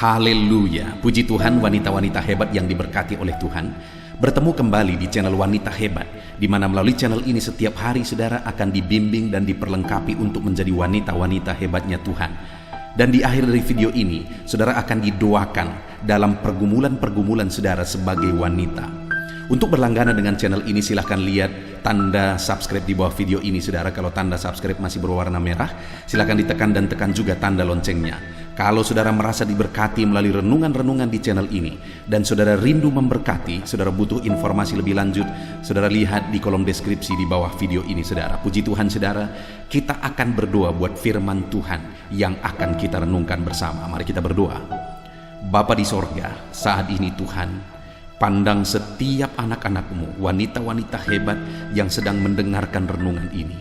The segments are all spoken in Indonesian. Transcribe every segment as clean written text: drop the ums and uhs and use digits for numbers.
Haleluya, puji Tuhan. Wanita-wanita hebat yang diberkati oleh Tuhan, bertemu kembali di channel Wanita Hebat, di mana melalui channel ini setiap hari saudara akan dibimbing dan diperlengkapi untuk menjadi wanita-wanita hebatnya Tuhan. Dan di akhir dari video ini, saudara akan didoakan dalam pergumulan-pergumulan saudara sebagai wanita. Untuk berlangganan dengan channel ini, silahkan lihat tanda subscribe di bawah video ini saudara. Kalau tanda subscribe masih berwarna merah, silahkan ditekan dan tekan juga tanda loncengnya. Kalau saudara merasa diberkati melalui renungan-renungan di channel ini, dan saudara rindu memberkati, saudara butuh informasi lebih lanjut, saudara lihat di kolom deskripsi di bawah video ini saudara. Puji Tuhan saudara, kita akan berdoa buat firman Tuhan yang akan kita renungkan bersama. Mari kita berdoa. Bapa di sorga, saat ini Tuhan, pandang setiap anak-anak-Mu, wanita-wanita hebat yang sedang mendengarkan renungan ini.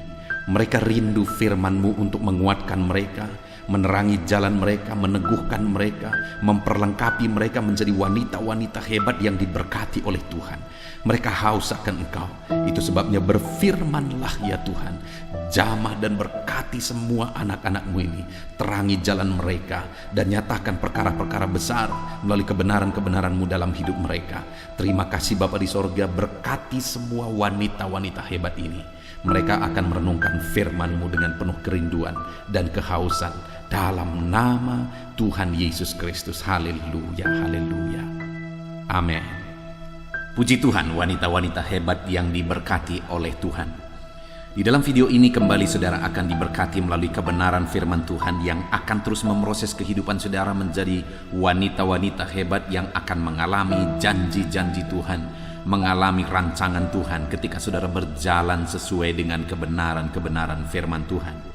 Mereka rindu firman-Mu untuk menguatkan mereka, menerangi jalan mereka, meneguhkan mereka, memperlengkapi mereka menjadi wanita-wanita hebat yang diberkati oleh Tuhan. Mereka haus akan Engkau. Itu sebabnya berfirmanlah ya Tuhan, jamah dan berkati semua anak-anak-Mu ini. Terangi jalan mereka dan nyatakan perkara-perkara besar melalui kebenaran-kebenaran-Mu dalam hidup mereka. Terima kasih Bapa di sorga, berkati semua wanita-wanita hebat ini. Mereka akan merenungkan firman-Mu dengan penuh kerinduan dan kehausan. Dalam nama Tuhan Yesus Kristus. Haleluya, haleluya. Amin. Puji Tuhan, wanita-wanita hebat yang diberkati oleh Tuhan. Di dalam video ini kembali saudara akan diberkati melalui kebenaran firman Tuhan yang akan terus memproses kehidupan saudara menjadi wanita-wanita hebat yang akan mengalami janji-janji Tuhan, mengalami rancangan Tuhan ketika saudara berjalan sesuai dengan kebenaran-kebenaran firman Tuhan.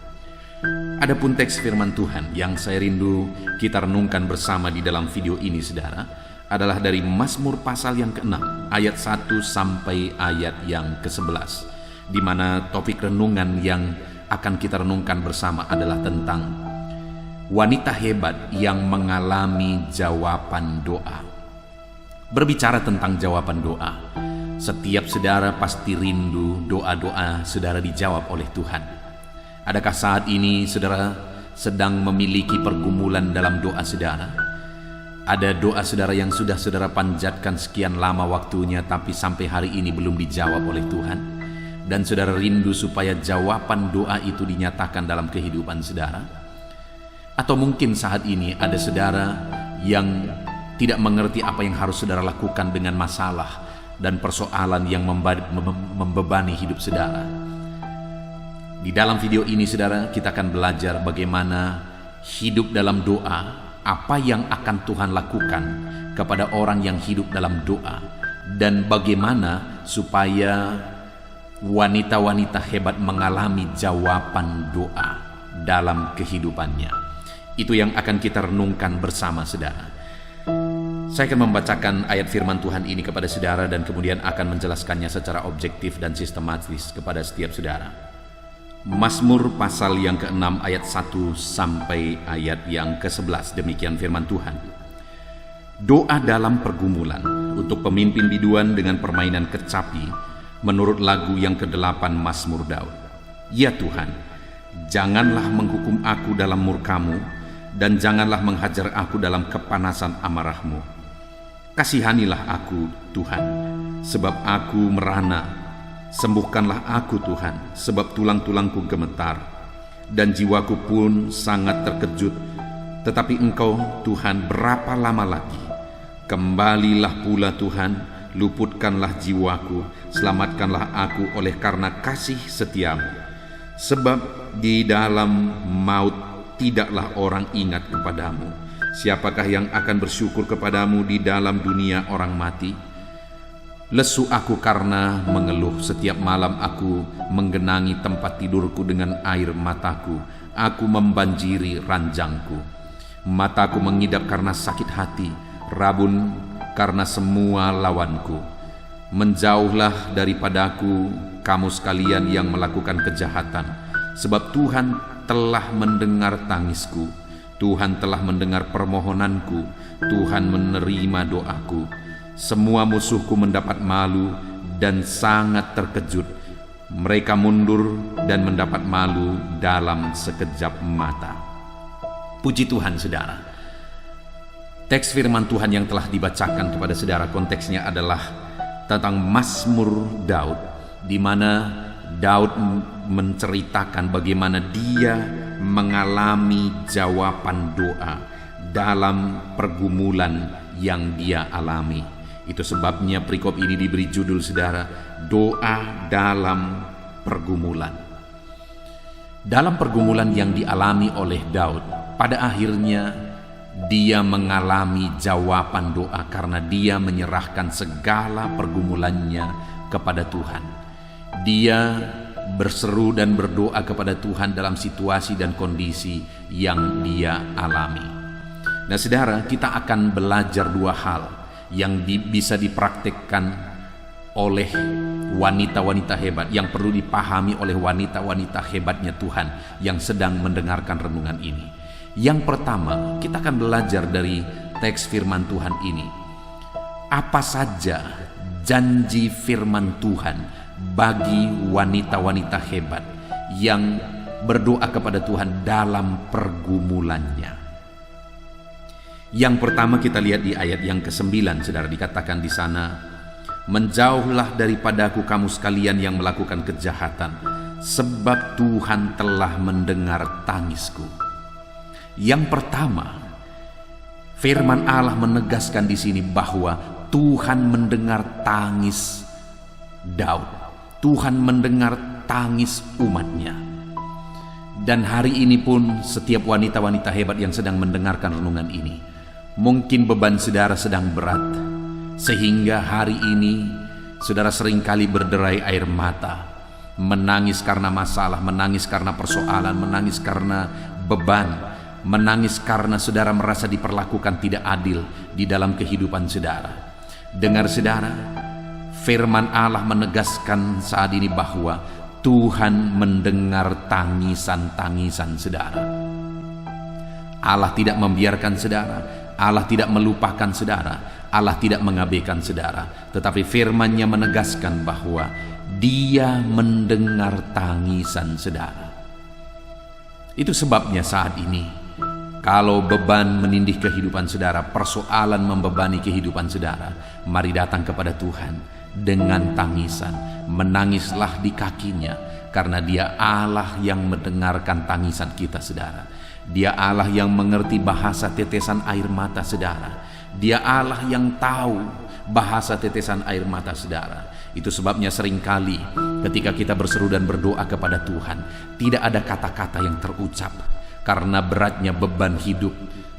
Adapun teks firman Tuhan yang saya rindu kita renungkan bersama di dalam video ini saudara adalah dari Mazmur pasal yang ke-6 ayat 1 sampai ayat yang ke-11, di mana topik renungan yang akan kita renungkan bersama adalah tentang wanita hebat yang mengalami jawaban doa. Berbicara tentang jawaban doa, setiap saudara pasti rindu doa-doa saudara dijawab oleh Tuhan. Adakah saat ini saudara sedang memiliki pergumulan dalam doa saudara? Ada doa saudara yang sudah saudara panjatkan sekian lama waktunya tapi sampai hari ini belum dijawab oleh Tuhan, dan saudara rindu supaya jawaban doa itu dinyatakan dalam kehidupan saudara? Atau mungkin saat ini ada saudara yang tidak mengerti apa yang harus saudara lakukan dengan masalah dan persoalan yang membebani hidup saudara. Di dalam video ini saudara, kita akan belajar bagaimana hidup dalam doa, apa yang akan Tuhan lakukan kepada orang yang hidup dalam doa, dan bagaimana supaya wanita-wanita hebat mengalami jawaban doa dalam kehidupannya. Itu yang akan kita renungkan bersama saudara. Saya akan membacakan ayat firman Tuhan ini kepada saudara dan kemudian akan menjelaskannya secara objektif dan sistematis kepada setiap saudara. Mazmur pasal yang ke-6 ayat 1 sampai ayat yang ke-11, demikian firman Tuhan. Doa dalam pergumulan untuk pemimpin biduan dengan permainan kecapi menurut lagu yang ke-8 Mazmur Daud. Ya Tuhan, janganlah menghukum aku dalam murka-Mu, dan janganlah menghajar aku dalam kepanasan amarah-Mu. Kasihanilah aku Tuhan, sebab aku merana. Sembuhkanlah aku Tuhan, sebab tulang-tulangku gemetar, dan jiwaku pun sangat terkejut. Tetapi Engkau Tuhan, berapa lama lagi? Kembalilah pula Tuhan, luputkanlah jiwaku, selamatkanlah aku oleh karena kasih setiamu. Sebab di dalam maut tidaklah orang ingat kepadamu. Siapakah yang akan bersyukur kepadamu di dalam dunia orang mati? Lesu aku karena mengeluh, setiap malam aku menggenangi tempat tidurku dengan air mataku. Aku membanjiri ranjangku. Mataku mengidap karena sakit hati, rabun karena semua lawanku. Menjauhlah daripadaku kamu sekalian yang melakukan kejahatan, sebab Tuhan telah mendengar tangisku. Tuhan telah mendengar permohonanku. Tuhan menerima doaku. Semua musuhku mendapat malu dan sangat terkejut. Mereka mundur dan mendapat malu dalam sekejap mata. Puji Tuhan saudara. Teks firman Tuhan yang telah dibacakan kepada saudara konteksnya adalah tentang Mazmur Daud, di mana Daud menceritakan bagaimana dia mengalami jawaban doa dalam pergumulan yang dia alami. Itu sebabnya perikop ini diberi judul saudara, doa dalam pergumulan. Dalam pergumulan yang dialami oleh Daud, pada akhirnya dia mengalami jawaban doa karena dia menyerahkan segala pergumulannya kepada Tuhan. Dia berseru dan berdoa kepada Tuhan dalam situasi dan kondisi yang dia alami. Nah saudara, kita akan belajar dua hal yang bisa dipraktikkan oleh wanita-wanita hebat, yang perlu dipahami oleh wanita-wanita hebatnya Tuhan yang sedang mendengarkan renungan ini. Yang pertama, kita akan belajar dari teks firman Tuhan ini. Apa saja janji firman Tuhan bagi wanita-wanita hebat yang berdoa kepada Tuhan dalam pergumulannya. Yang pertama kita lihat di ayat yang ke-9, saudara, dikatakan di sana, menjauhlah daripadaku kamu sekalian yang melakukan kejahatan, sebab Tuhan telah mendengar tangisku. Yang pertama, firman Allah menegaskan di sini bahwa Tuhan mendengar tangis Daud. Tuhan mendengar tangis umatnya. Dan hari ini pun setiap wanita-wanita hebat yang sedang mendengarkan renungan ini, mungkin beban saudara sedang berat, sehingga hari ini saudara seringkali berderai air mata, menangis karena masalah, menangis karena persoalan, menangis karena beban, menangis karena saudara merasa diperlakukan tidak adil di dalam kehidupan saudara. Dengar saudara, firman Allah menegaskan saat ini bahwa Tuhan mendengar tangisan-tangisan saudara. Allah tidak membiarkan saudara, Allah tidak melupakan saudara, Allah tidak mengabaikan saudara, tetapi firman-Nya menegaskan bahwa Dia mendengar tangisan saudara. Itu sebabnya saat ini, kalau beban menindih kehidupan saudara, persoalan membebani kehidupan saudara, mari datang kepada Tuhan dengan tangisan. Menangislah di kakinya, karena Dia Allah yang mendengarkan tangisan kita saudara. Dia Allah yang mengerti bahasa tetesan air mata saudara. Dia Allah yang tahu bahasa tetesan air mata saudara. Itu sebabnya seringkali ketika kita berseru dan berdoa kepada Tuhan, tidak ada kata-kata yang terucap karena beratnya beban hidup,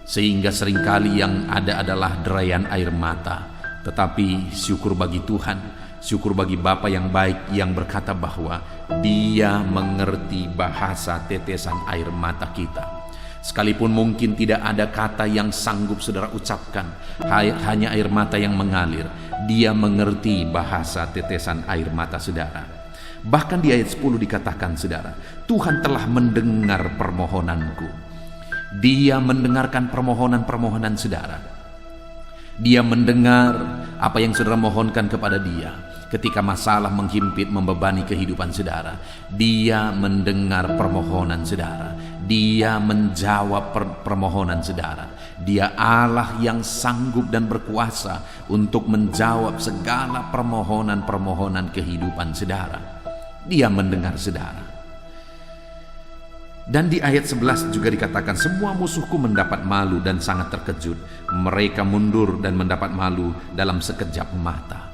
sehingga seringkali yang ada adalah derayan air mata. Tetapi syukur bagi Tuhan, syukur bagi Bapa yang baik yang berkata bahwa Dia mengerti bahasa tetesan air mata kita. Sekalipun mungkin tidak ada kata yang sanggup saudara ucapkan, hanya air mata yang mengalir, Dia mengerti bahasa tetesan air mata saudara. Bahkan di ayat 10 dikatakan saudara, Tuhan telah mendengar permohonanku. Dia mendengarkan permohonan-permohonan saudara. Dia mendengar apa yang saudara mohonkan kepada Dia. Ketika masalah menghimpit, membebani kehidupan saudara, Dia mendengar permohonan saudara. Dia menjawab permohonan saudara. Dia Allah yang sanggup dan berkuasa untuk menjawab segala permohonan-permohonan kehidupan saudara. Dia mendengar saudara. Dan di ayat 11 juga dikatakan, semua musuhku mendapat malu dan sangat terkejut. Mereka mundur dan mendapat malu dalam sekejap mata.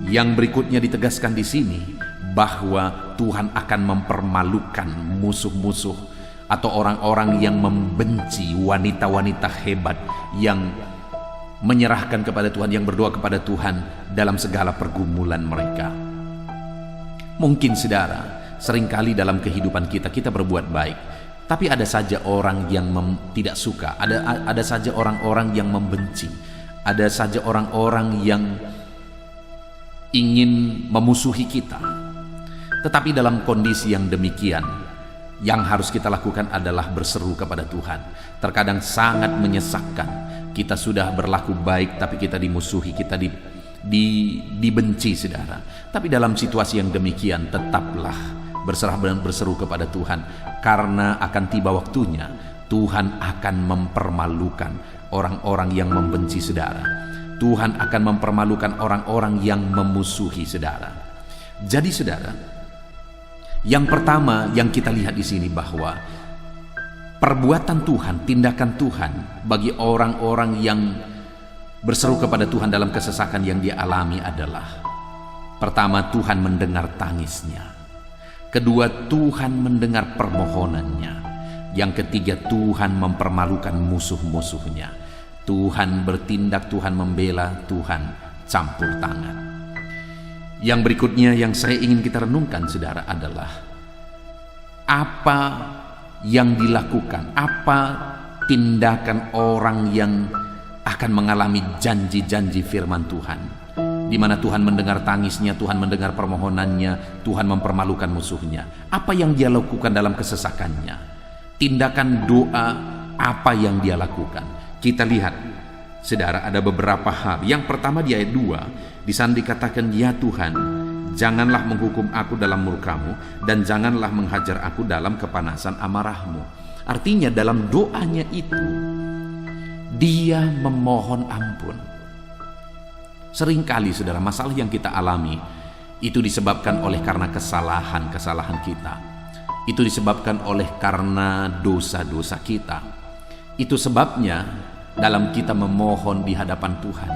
Yang berikutnya ditegaskan di sini bahwa Tuhan akan mempermalukan musuh-musuh atau orang-orang yang membenci wanita-wanita hebat yang menyerahkan kepada Tuhan, yang berdoa kepada Tuhan dalam segala pergumulan mereka. Mungkin saudara, seringkali dalam kehidupan kita berbuat baik, tapi ada saja orang yang tidak suka, ada saja orang-orang yang membenci, ada saja orang-orang yang ingin memusuhi kita. Tetapi dalam kondisi yang demikian, yang harus kita lakukan adalah berseru kepada Tuhan. Terkadang sangat menyesakkan, kita sudah berlaku baik tapi kita dimusuhi, kita dibenci saudara. Tapi dalam situasi yang demikian, tetaplah berserah dan berseru kepada Tuhan, karena akan tiba waktunya Tuhan akan mempermalukan orang-orang yang membenci saudara. Tuhan akan mempermalukan orang-orang yang memusuhi saudara. Jadi saudara, yang pertama yang kita lihat di sini bahwa perbuatan Tuhan, tindakan Tuhan bagi orang-orang yang berseru kepada Tuhan dalam kesesakan yang dia alami adalah: pertama, Tuhan mendengar tangisnya. Kedua, Tuhan mendengar permohonannya. Yang ketiga, Tuhan mempermalukan musuh-musuhnya. Tuhan bertindak, Tuhan membela, Tuhan campur tangan. Yang berikutnya yang saya ingin kita renungkan saudara adalah apa yang dilakukan, apa tindakan orang yang akan mengalami janji-janji firman Tuhan, di mana Tuhan mendengar tangisnya, Tuhan mendengar permohonannya, Tuhan mempermalukan musuhnya. Apa yang dia lakukan dalam kesesakannya? Tindakan doa apa yang dia lakukan? Kita lihat, saudara, ada beberapa hal. Yang pertama di ayat 2, di sana dikatakan, "Ya Tuhan, janganlah menghukum aku dalam murka-Mu, dan janganlah menghajar aku dalam kepanasan amarah-Mu." Artinya dalam doanya itu, dia memohon ampun. Seringkali saudara, masalah yang kita alami itu disebabkan oleh karena kesalahan kita. Itu disebabkan oleh karena dosa-dosa kita. Itu sebabnya dalam kita memohon di hadapan Tuhan,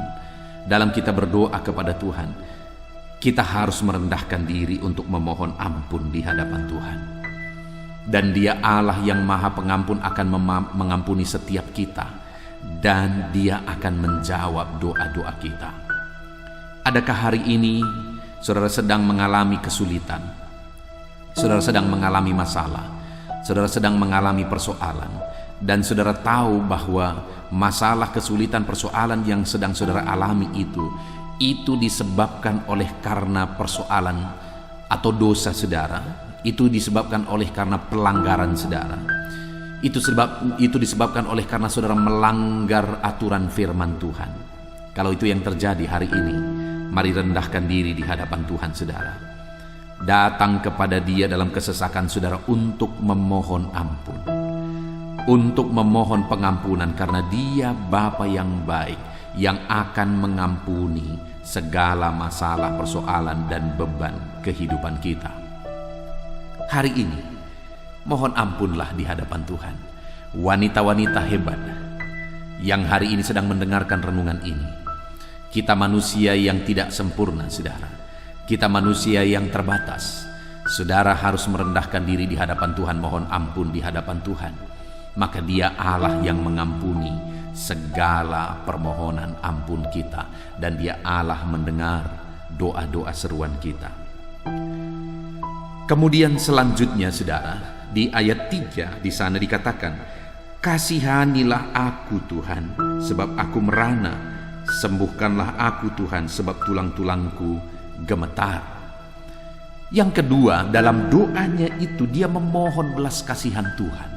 dalam kita berdoa kepada Tuhan, kita harus merendahkan diri untuk memohon ampun di hadapan Tuhan. Dan Dia Allah yang Maha Pengampun akan mengampuni setiap kita, dan Dia akan menjawab doa-doa kita. Adakah hari ini saudara sedang mengalami kesulitan? Saudara sedang mengalami masalah? Saudara sedang mengalami persoalan? Dan saudara tahu bahwa masalah, kesulitan, persoalan yang sedang saudara alami itu disebabkan oleh karena persoalan atau dosa saudara, itu disebabkan oleh karena pelanggaran saudara, itu disebabkan oleh karena saudara melanggar aturan firman Tuhan. Kalau itu yang terjadi hari ini, mari rendahkan diri di hadapan Tuhan saudara. Datang kepada Dia dalam kesesakan saudara untuk memohon ampun, untuk memohon pengampunan, karena Dia Bapa yang baik yang akan mengampuni segala masalah, persoalan, dan beban kehidupan kita. Hari ini mohon ampunlah di hadapan Tuhan. Wanita-wanita hebat yang hari ini sedang mendengarkan renungan ini, kita manusia yang tidak sempurna saudara. Kita manusia yang terbatas. Saudara harus merendahkan diri di hadapan Tuhan, mohon ampun di hadapan Tuhan. Maka Dia Allah yang mengampuni segala permohonan ampun kita, dan Dia Allah mendengar doa-doa seruan kita. Kemudian selanjutnya saudara, di ayat 3 di sana dikatakan, "Kasihanilah aku Tuhan, sebab aku merana. Sembuhkanlah aku Tuhan, sebab tulang-tulangku gemetar." Yang kedua, dalam doanya itu dia memohon belas kasihan Tuhan.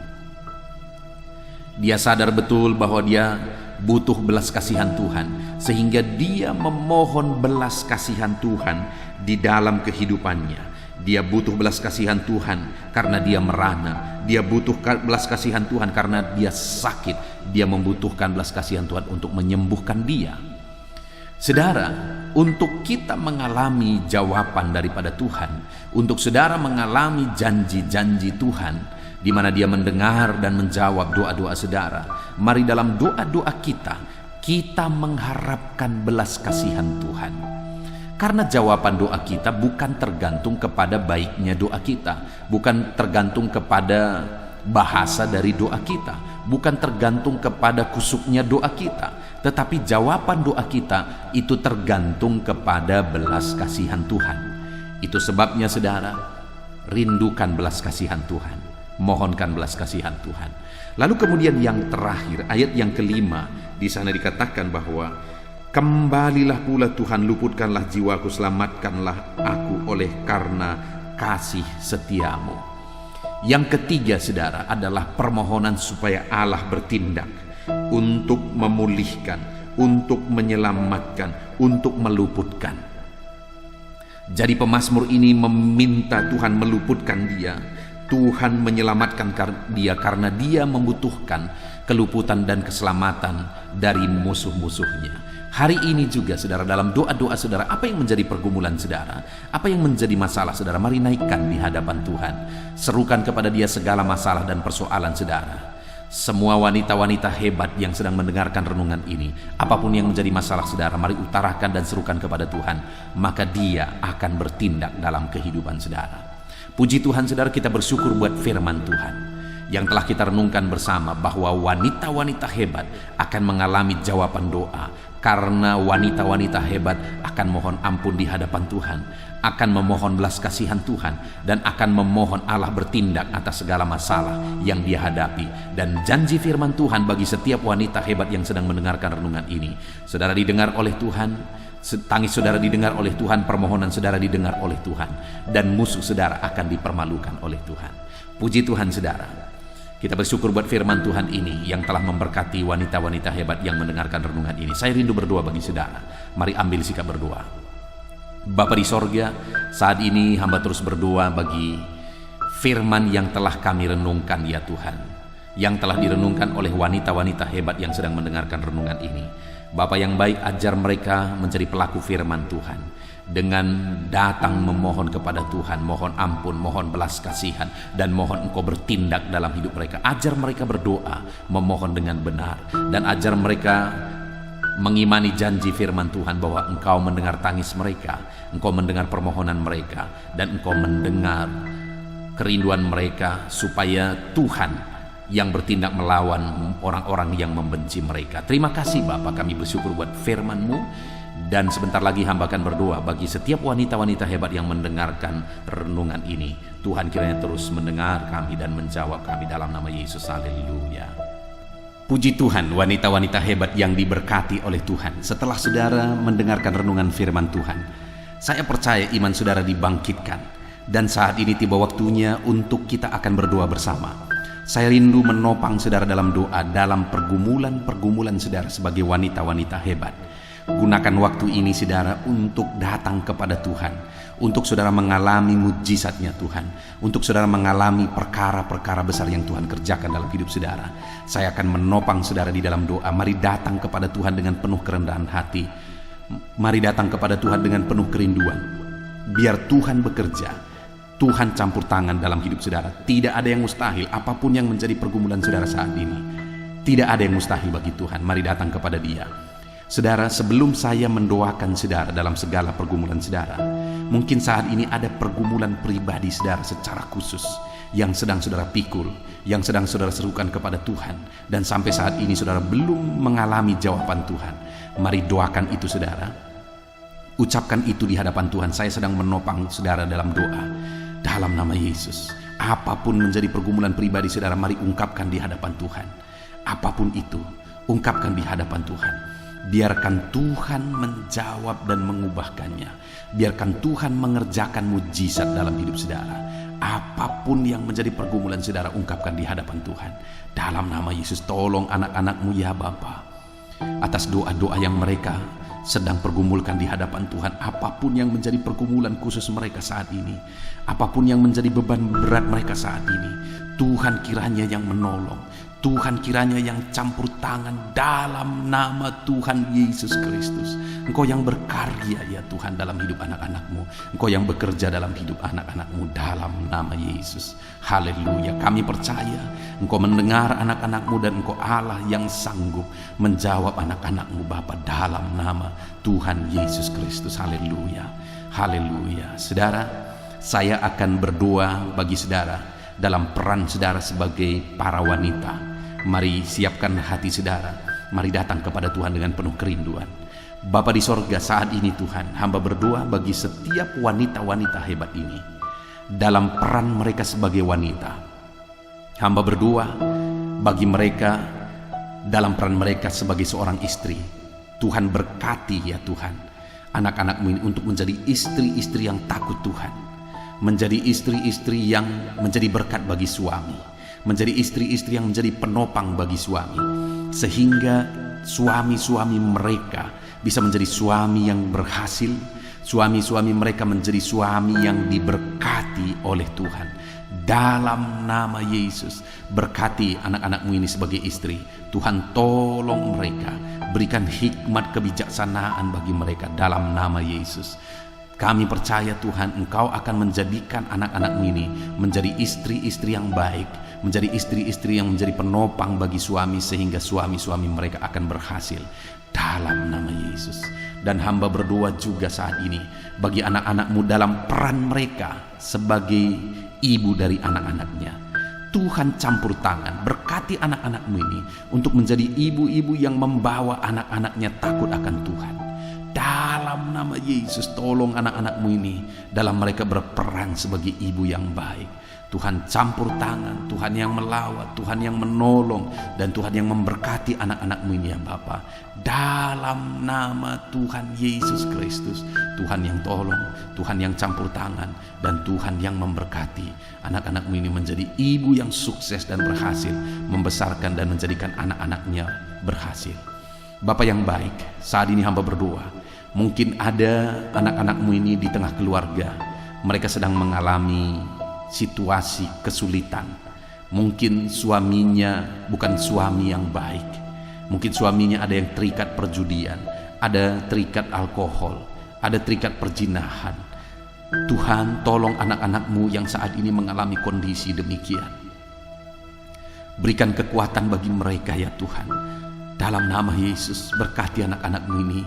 Dia sadar betul bahwa dia butuh belas kasihan Tuhan, sehingga dia memohon belas kasihan Tuhan di dalam kehidupannya. Dia butuh belas kasihan Tuhan karena dia merana. Dia butuh belas kasihan Tuhan karena dia sakit. Dia membutuhkan belas kasihan Tuhan untuk menyembuhkan dia. Saudara, untuk kita mengalami jawaban daripada Tuhan, untuk saudara mengalami janji-janji Tuhan, di mana Dia mendengar dan menjawab doa-doa saudara, mari dalam doa-doa kita mengharapkan belas kasihan Tuhan. Karena jawaban doa kita bukan tergantung kepada baiknya doa kita, bukan tergantung kepada bahasa dari doa kita, bukan tergantung kepada kusuknya doa kita, tetapi jawaban doa kita itu tergantung kepada belas kasihan Tuhan. Itu sebabnya saudara, rindukan belas kasihan Tuhan, mohonkan belas kasihan Tuhan. Lalu kemudian yang terakhir, ayat yang kelima, di sana dikatakan bahwa kembalilah pula Tuhan, luputkanlah jiwaku, selamatkanlah aku oleh karena kasih setiamu. Yang ketiga saudara adalah permohonan supaya Allah bertindak untuk memulihkan, untuk menyelamatkan, untuk meluputkan. Jadi pemazmur ini meminta Tuhan meluputkan dia, Tuhan menyelamatkan dia karena dia membutuhkan keluputan dan keselamatan dari musuh-musuhnya. Hari ini juga saudara, dalam doa-doa saudara, apa yang menjadi pergumulan saudara, apa yang menjadi masalah saudara, mari naikkan di hadapan Tuhan. Serukan kepada dia segala masalah dan persoalan saudara. Semua wanita-wanita hebat yang sedang mendengarkan renungan ini, apapun yang menjadi masalah saudara, mari utarakan dan serukan kepada Tuhan, maka dia akan bertindak dalam kehidupan saudara. Puji Tuhan saudara, kita bersyukur buat firman Tuhan yang telah kita renungkan bersama, bahwa wanita-wanita hebat akan mengalami jawaban doa, karena wanita-wanita hebat akan mohon ampun di hadapan Tuhan, akan memohon belas kasihan Tuhan, dan akan memohon Allah bertindak atas segala masalah yang dia hadapi. Dan janji firman Tuhan bagi setiap wanita hebat yang sedang mendengarkan renungan ini, saudara didengar oleh Tuhan, tangis saudara didengar oleh Tuhan, permohonan saudara didengar oleh Tuhan, dan musuh saudara akan dipermalukan oleh Tuhan. Puji Tuhan saudara. Kita bersyukur buat firman Tuhan ini yang telah memberkati wanita-wanita hebat yang mendengarkan renungan ini. Saya rindu berdoa bagi saudara. Mari ambil sikap berdoa. Bapa di sorga, saat ini hamba terus berdoa bagi firman yang telah kami renungkan ya Tuhan, yang telah direnungkan oleh wanita-wanita hebat yang sedang mendengarkan renungan ini. Bapa yang baik, ajar mereka menjadi pelaku firman Tuhan, dengan datang memohon kepada Tuhan, mohon ampun, mohon belas kasihan, dan mohon Engkau bertindak dalam hidup mereka. Ajar mereka berdoa, memohon dengan benar, dan ajar mereka mengimani janji firman Tuhan bahwa Engkau mendengar tangis mereka, Engkau mendengar permohonan mereka, dan Engkau mendengar kerinduan mereka, supaya Tuhan yang bertindak melawan orang-orang yang membenci mereka. Terima kasih Bapa, kami bersyukur buat firman-Mu. Dan sebentar lagi hamba akan berdoa bagi setiap wanita-wanita hebat yang mendengarkan renungan ini. Tuhan kiranya terus mendengar kami dan menjawab kami dalam nama Yesus. Haleluya. Puji Tuhan, wanita-wanita hebat yang diberkati oleh Tuhan. Setelah saudara mendengarkan renungan firman Tuhan, saya percaya iman saudara dibangkitkan. Dan saat ini tiba waktunya untuk kita akan berdoa bersama. Saya rindu menopang saudara dalam doa, dalam pergumulan-pergumulan saudara sebagai wanita-wanita hebat. Gunakan waktu ini saudara untuk datang kepada Tuhan, untuk saudara mengalami mujizatnya Tuhan, untuk saudara mengalami perkara-perkara besar yang Tuhan kerjakan dalam hidup saudara. Saya akan menopang saudara di dalam doa. Mari datang kepada Tuhan dengan penuh kerendahan hati. Mari datang kepada Tuhan dengan penuh kerinduan. Biar Tuhan bekerja, Tuhan campur tangan dalam hidup saudara. Tidak ada yang mustahil, apapun yang menjadi pergumulan saudara saat ini. Tidak ada yang mustahil bagi Tuhan. Mari datang kepada Dia. Saudara, sebelum saya mendoakan saudara dalam segala pergumulan saudara, mungkin saat ini ada pergumulan pribadi saudara secara khusus yang sedang saudara pikul, yang sedang saudara serukan kepada Tuhan, dan sampai saat ini saudara belum mengalami jawaban Tuhan. Mari doakan itu saudara. Ucapkan itu di hadapan Tuhan. Saya sedang menopang saudara dalam doa dalam nama Yesus. Apapun menjadi pergumulan pribadi saudara, mari ungkapkan di hadapan Tuhan. Apapun itu, ungkapkan di hadapan Tuhan. Biarkan Tuhan menjawab dan mengubahkannya. Biarkan Tuhan mengerjakan mujizat dalam hidup saudara. Apapun yang menjadi pergumulan saudara, ungkapkan di hadapan Tuhan. Dalam nama Yesus, tolong anak-anak-Mu ya Bapa, atas doa-doa yang mereka sedang pergumulkan di hadapan Tuhan. Apapun yang menjadi pergumulan khusus mereka saat ini, apapun yang menjadi beban berat mereka saat ini, Tuhan kiranya yang menolong, Tuhan kiranya yang campur tangan dalam nama Tuhan Yesus Kristus. Engkau yang berkarya ya Tuhan dalam hidup anak-anak-Mu. Engkau yang bekerja dalam hidup anak-anak-Mu dalam nama Yesus. Haleluya. Kami percaya Engkau mendengar anak-anak-Mu, dan Engkau Allah yang sanggup menjawab anak-anak-Mu Bapa, dalam nama Tuhan Yesus Kristus. Haleluya. Haleluya. Saudara, saya akan berdoa bagi saudara dalam peran saudara sebagai para wanita. Mari siapkan hati saudara. Mari datang kepada Tuhan dengan penuh kerinduan. Bapa di sorga, saat ini Tuhan, hamba berdoa bagi setiap wanita-wanita hebat ini dalam peran mereka sebagai wanita. Hamba berdoa bagi mereka dalam peran mereka sebagai seorang istri. Tuhan berkati ya Tuhan anak-anak-Mu ini untuk menjadi istri-istri yang takut Tuhan, menjadi istri-istri yang menjadi berkat bagi suami, menjadi istri-istri yang menjadi penopang bagi suami, sehingga suami-suami mereka bisa menjadi suami yang berhasil, suami-suami mereka menjadi suami yang diberkati oleh Tuhan. Dalam nama Yesus, berkati anak-anakmu ini sebagai istri. Tuhan tolong mereka, berikan hikmat kebijaksanaan bagi mereka dalam nama Yesus. Kami percaya Tuhan, Engkau akan menjadikan anak-anakmu ini menjadi istri-istri yang baik, menjadi istri-istri yang menjadi penopang bagi suami, sehingga suami-suami mereka akan berhasil dalam nama Yesus. Dan hamba berdoa juga saat ini bagi anak-anakmu dalam peran mereka sebagai ibu dari anak-anaknya. Tuhan campur tangan, berkati anak-anakmu ini untuk menjadi ibu-ibu yang membawa anak-anaknya takut akan Tuhan. Dalam nama Yesus, tolong anak-anakmu ini dalam mereka berperan sebagai ibu yang baik. Tuhan campur tangan, Tuhan yang melawat, Tuhan yang menolong, dan Tuhan yang memberkati anak-anakmu ini ya Bapa. Dalam nama Tuhan Yesus Kristus, Tuhan yang tolong, Tuhan yang campur tangan, dan Tuhan yang memberkati anak-anakmu ini menjadi ibu yang sukses dan berhasil membesarkan dan menjadikan anak-anaknya berhasil. Bapa yang baik, saat ini hamba berdoa, mungkin ada anak-anakmu ini di tengah keluarga, mereka sedang mengalami situasi kesulitan. Mungkin suaminya bukan suami yang baik, mungkin suaminya ada yang terikat perjudian, ada terikat alkohol, ada terikat perzinahan. Tuhan tolong anak-anakmu yang saat ini mengalami kondisi demikian. Berikan kekuatan bagi mereka ya Tuhan. Dalam nama Yesus, berkati anak-anakmu ini.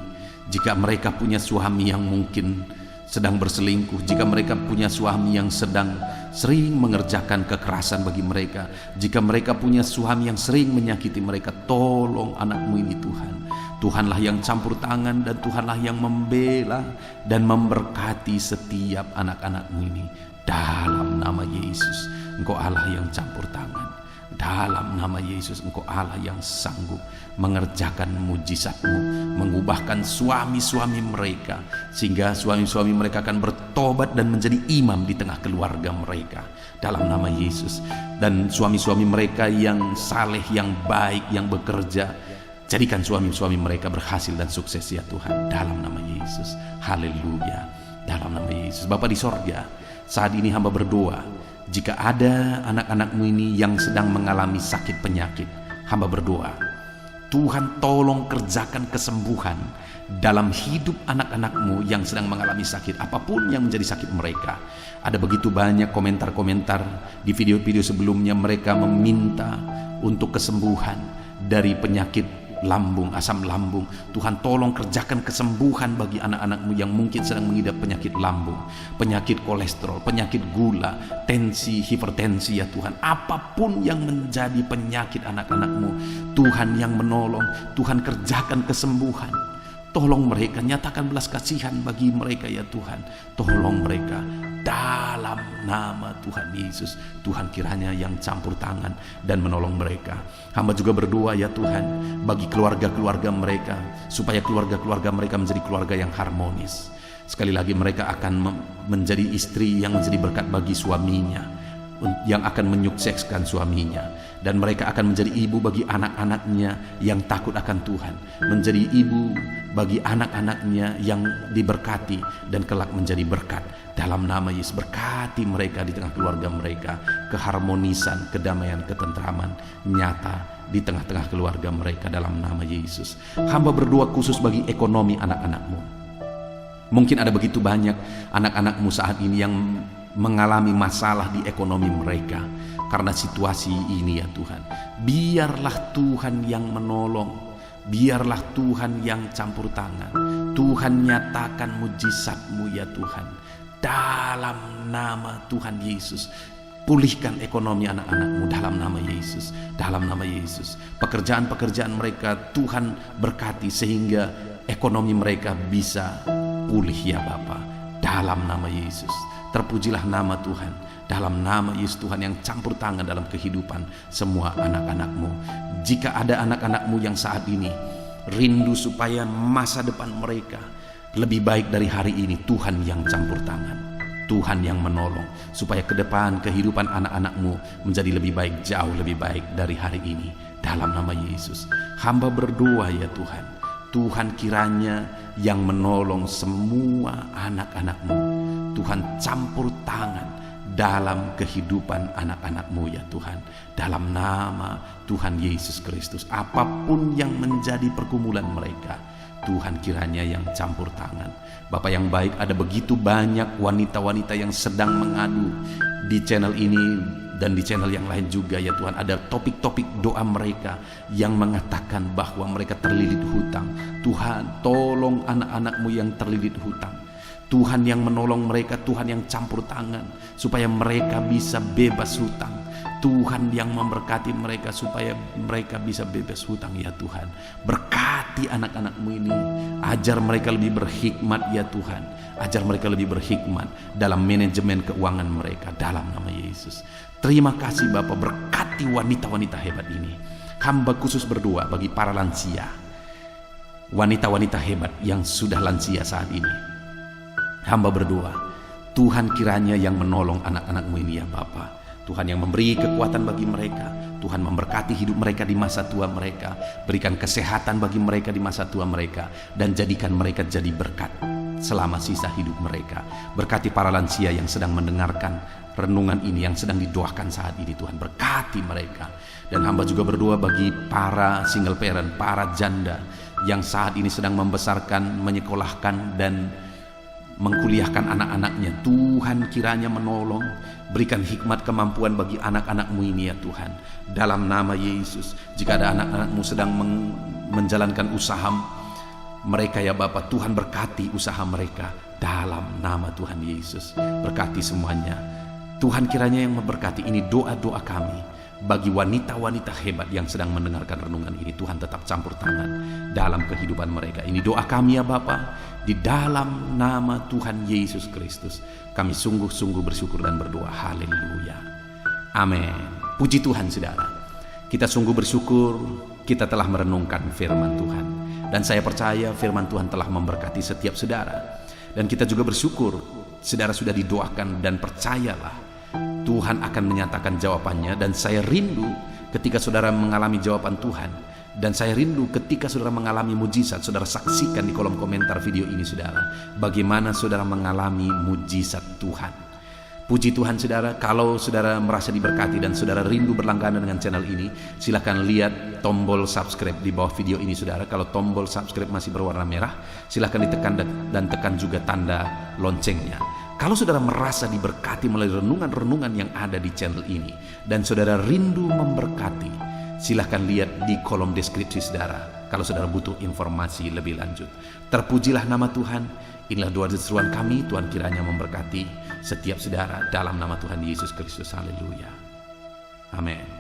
Jika mereka punya suami yang mungkin sedang berselingkuh, jika mereka punya suami yang sedang sering mengerjakan kekerasan bagi mereka, jika mereka punya suami yang sering menyakiti mereka, tolong anakmu ini Tuhan. Tuhanlah yang campur tangan, dan Tuhanlah yang membela dan memberkati setiap anak-anakmu ini. Dalam nama Yesus, Engkau Allah yang campur tangan. Dalam nama Yesus, Engkau Allah yang sanggup mengerjakan mujizat-Mu, mengubahkan suami-suami mereka, sehingga suami-suami mereka akan bertobat dan menjadi imam di tengah keluarga mereka. Dalam nama Yesus. Dan suami-suami mereka yang saleh, yang baik, yang bekerja, jadikan suami-suami mereka berhasil dan sukses ya Tuhan. Dalam nama Yesus. Haleluya. Dalam nama Yesus. Bapa di sorga, saat ini hamba berdoa, jika ada anak-anakmu ini yang sedang mengalami sakit penyakit, hamba berdoa, Tuhan tolong kerjakan kesembuhan dalam hidup anak-anakmu yang sedang mengalami sakit, apapun yang menjadi sakit mereka. Ada begitu banyak komentar-komentar di video-video sebelumnya, mereka meminta untuk kesembuhan dari penyakit lambung, asam lambung. Tuhan tolong kerjakan kesembuhan bagi anak-anakmu yang mungkin sedang mengidap penyakit lambung, penyakit kolesterol, penyakit gula, tensi, hipertensi ya Tuhan. Apapun yang menjadi penyakit anak-anakmu, Tuhan yang menolong. Tuhan kerjakan kesembuhan. Tolong mereka, nyatakan belas kasihan bagi mereka ya Tuhan. Tolong mereka dalam nama Tuhan Yesus. Tuhan kiranya yang campur tangan dan menolong mereka. Hamba juga berdoa ya Tuhan bagi keluarga-keluarga mereka, supaya keluarga-keluarga mereka menjadi keluarga yang harmonis. Sekali lagi, mereka akan menjadi istri yang menjadi berkat bagi suaminya, yang akan menyukseskan suaminya, dan mereka akan menjadi ibu bagi anak-anaknya yang takut akan Tuhan, menjadi ibu bagi anak-anaknya yang diberkati dan kelak menjadi berkat. Dalam nama Yesus, berkati mereka di tengah keluarga mereka, keharmonisan, kedamaian, ketentraman nyata di tengah-tengah keluarga mereka dalam nama Yesus. Hamba berdoa khusus bagi ekonomi anak-anakmu. Mungkin ada begitu banyak anak-anakmu saat ini yang mengalami masalah di ekonomi mereka karena situasi ini ya Tuhan. Biarlah Tuhan yang menolong, biarlah Tuhan yang campur tangan. Tuhan nyatakan mujizat-Mu ya Tuhan. Dalam nama Tuhan Yesus, pulihkan ekonomi anak-anakmu dalam nama Yesus. Dalam nama Yesus, pekerjaan-pekerjaan mereka Tuhan berkati sehingga ekonomi mereka bisa pulih ya Bapa. Dalam nama Yesus, terpujilah nama Tuhan. Dalam nama Yesus, Tuhan yang campur tangan dalam kehidupan semua anak-anakmu. Jika ada anak-anakmu yang saat ini rindu supaya masa depan mereka lebih baik dari hari ini, Tuhan yang campur tangan, Tuhan yang menolong, supaya ke depan kehidupan anak-anakmu menjadi lebih baik, jauh lebih baik dari hari ini. Dalam nama Yesus, hamba berdoa ya Tuhan. Tuhan kiranya yang menolong semua anak-anakmu. Tuhan campur tangan dalam kehidupan anak-anak-Mu ya Tuhan. Dalam nama Tuhan Yesus Kristus, apapun yang menjadi pergumulan mereka, Tuhan kiranya yang campur tangan. Bapa yang baik, ada begitu banyak wanita-wanita yang sedang mengadu di channel ini dan di channel yang lain juga ya Tuhan. Ada topik-topik doa mereka yang mengatakan bahwa mereka terlilit hutang. Tuhan, tolong anak-anak-Mu yang terlilit hutang. Tuhan yang menolong mereka, Tuhan yang campur tangan supaya mereka bisa bebas hutang. Tuhan yang memberkati mereka supaya mereka bisa bebas hutang ya Tuhan. Berkati anak-anak-Mu ini, ajar mereka lebih berhikmat ya Tuhan. Ajar mereka lebih berhikmat dalam manajemen keuangan mereka dalam nama Yesus. Terima kasih Bapa, berkati wanita-wanita hebat ini. Hamba khusus berdoa bagi para lansia, wanita-wanita hebat yang sudah lansia saat ini. Hamba berdoa, Tuhan kiranya yang menolong anak-anak-Mu ini ya Bapa. Tuhan yang memberi kekuatan bagi mereka. Tuhan memberkati hidup mereka di masa tua mereka. Berikan kesehatan bagi mereka di masa tua mereka. Dan jadikan mereka jadi berkat selama sisa hidup mereka. Berkati para lansia yang sedang mendengarkan renungan ini, yang sedang didoakan saat ini. Tuhan berkati mereka. Dan hamba juga berdoa bagi para single parent, para janda yang saat ini sedang membesarkan, menyekolahkan dan mengkuliahkan anak-anaknya. Tuhan kiranya menolong, berikan hikmat kemampuan bagi anak-anak-Mu ini ya Tuhan. Dalam nama Yesus, jika ada anak-anak-Mu sedang menjalankan usaha mereka ya Bapa, Tuhan berkati usaha mereka dalam nama Tuhan Yesus. Berkati semuanya. Tuhan kiranya yang memberkati. Ini doa-doa kami bagi wanita-wanita hebat yang sedang mendengarkan renungan ini. Tuhan tetap campur tangan dalam kehidupan mereka. Ini doa kami ya Bapa, di dalam nama Tuhan Yesus Kristus. Kami sungguh-sungguh bersyukur dan berdoa. Haleluya. Amin. Puji Tuhan saudara. Kita sungguh bersyukur kita telah merenungkan firman Tuhan. Dan saya percaya firman Tuhan telah memberkati setiap saudara. Dan kita juga bersyukur saudara sudah didoakan, dan percayalah Tuhan akan menyatakan jawabannya. Dan saya rindu ketika saudara mengalami jawaban Tuhan. Dan saya rindu ketika saudara mengalami mujizat. Saudara saksikan di kolom komentar video ini saudara, bagaimana saudara mengalami mujizat Tuhan. Puji Tuhan saudara. Kalau saudara merasa diberkati dan saudara rindu berlangganan dengan channel ini, silakan lihat tombol subscribe di bawah video ini saudara. Kalau tombol subscribe masih berwarna merah, silakan ditekan dan tekan juga tanda loncengnya. Kalau saudara merasa diberkati melalui renungan-renungan yang ada di channel ini, dan saudara rindu memberkati, silahkan lihat di kolom deskripsi saudara kalau saudara butuh informasi lebih lanjut. Terpujilah nama Tuhan. Inilah doa dan seruan kami. Tuhan kiranya memberkati setiap saudara dalam nama Tuhan Yesus Kristus. Haleluya. Amin.